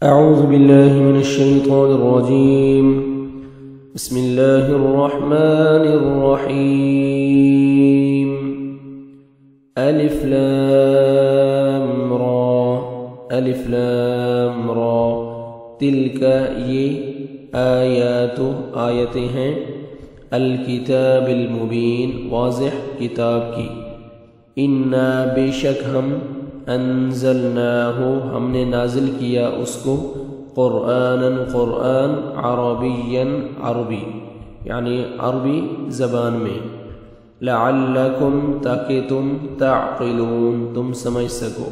أعوذ بالله من الشيطان الرجيم. بسم الله الرحمن الرحيم. ألف لام را ألف لام را تلك یہ آیات آیتیں ہیں الکتاب المبین واضح کتاب کی. انا بے شک ہم انزلناہ ہم نے نازل کیا اس کو قرآن عربیا عربی یعنی عربی زبان میں لعلکم تاکہ تم تعقلون تم سمجھ سکو.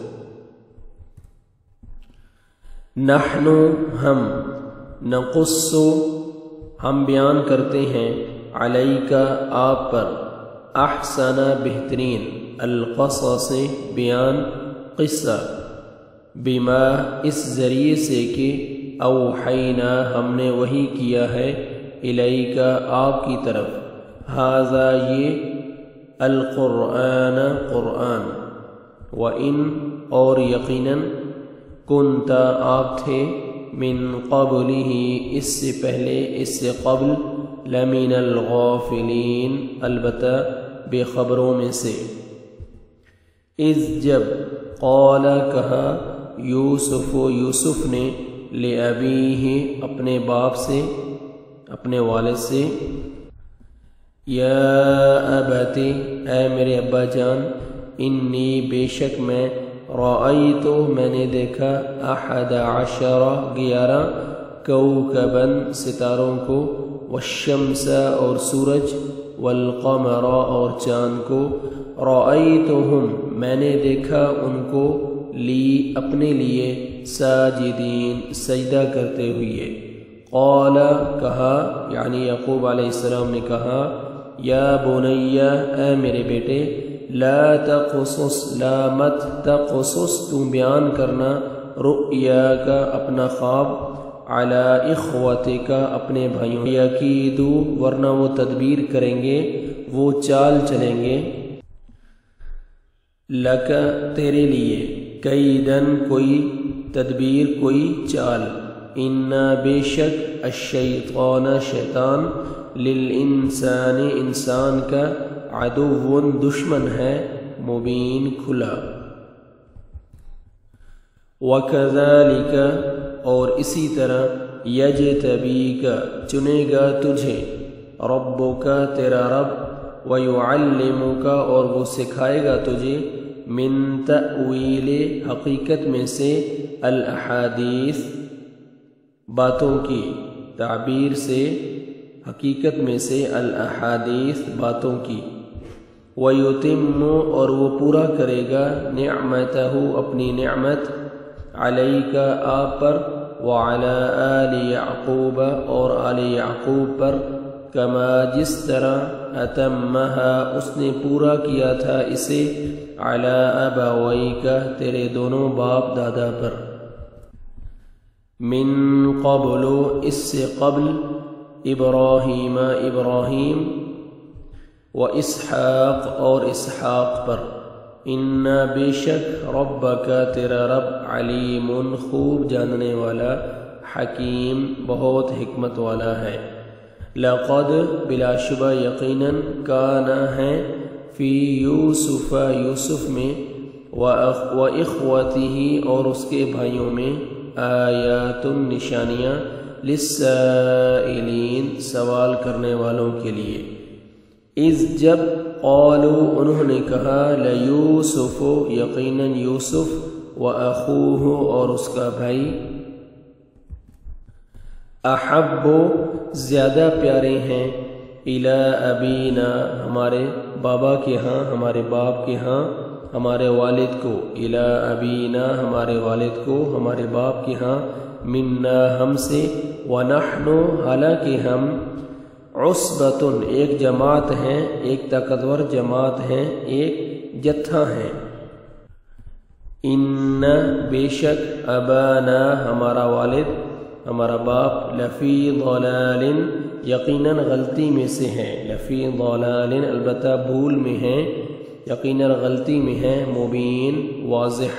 نحن ہم نقص ہم بیان کرتے ہیں علیک آپ پر احسن بہترین القصص بیان قصہ بما اس ذریعے سے کہ اوحینا ہم نے وحی کیا ہے الیک آپ کی طرف ھذا یہ القرآن قرآن وان اور یقیناً کنت آپ تھے من قبلہ اس سے پہلے اس سے قبل لمن الغافلین البتہ بے خبروں میں سے. اذ جب قال کہا یوسف نے لأبیہ اپنے باپ سے اپنے والد سے یا ابت اے میرے ابا جان انی بے شک میں رأیتو میں نے دیکھا 11 11 کوکبا ستاروں کو والشمس اور سورج والقمر اور چاند کو رأیتہم میں نے دیکھا ان کو لی اپنے لیے ساجدین سجدہ کرتے ہوئے. قال کہا یعنی یعقوب علیہ السلام نے کہا یا بنی اے میرے بیٹے لا تقصص لا مت تقصص تو بیان کرنا رؤیا کا اپنا خواب علی اخوتک اپنے بھائیوں یکیدو ورنہ وہ تدبیر کریں گے وہ چال چلیں گے لک تیرے لیے کیدن کوئی تدبیر کوئی چال ان بے شک الشیطان شیطان للانسان انسان کا عدو دشمن ہے مبین کھلا. وکذالک اور اسی طرح یجتبیک چنے گا تجھے ربک تیرا رب ویعلمک اور وہ سکھائے گا تجھے من تأویل حقیقت میں سے الاحادیث باتوں کی تعبیر سے حقیقت میں سے الاحادیث باتوں کی. ویتم اور وہ پورا کرے گا نعمتہ اپنی نعمت علیک آپ پر وعلی آل یعقوب اور آل یعقوب پر کما جس طرح اتمہا اس نے پورا کیا تھا اسے علی ابویک تیرے دونوں باپ دادا پر من قبل اس سے قبل ابراہیم و اسحاق اور اسحاق پر. ان بے شک ربک تیرا رب علیم خوب جاننے والا حکیم بہت حکمت والا ہے. لقد بلا شبہ یقیناً کانا ہے فی یوسف میں و اخوتہ اور اس کے بھائیوں میں آیات نشانیاں للسائلین سوال کرنے والوں کے لیے. اذ جب قالوا انہوں نے کہا لیوسف یقیناً یوسف و اخوہ اور اس کا بھائی احب زیادہ پیارے ہیں الی ابینا ہمارے بابا کے ہاں ہمارے باپ کے ہاں ہمارے والد کو الی ابینا ہمارے والد کو ہمارے باپ کے ہاں منا ہم سے ونحن حالانکہ ہم عصبۃ ایک جماعت ہیں ایک طاقتور جماعت ہیں ایک جتھا ہیں. ان بے شک ابانا ہمارا والد ہمارا باپ لفی ضلال یقیناً غلطی میں سے ہیں لفی ضلال البتہ بھول میں ہیں یقیناً غلطی میں ہیں مبین واضح.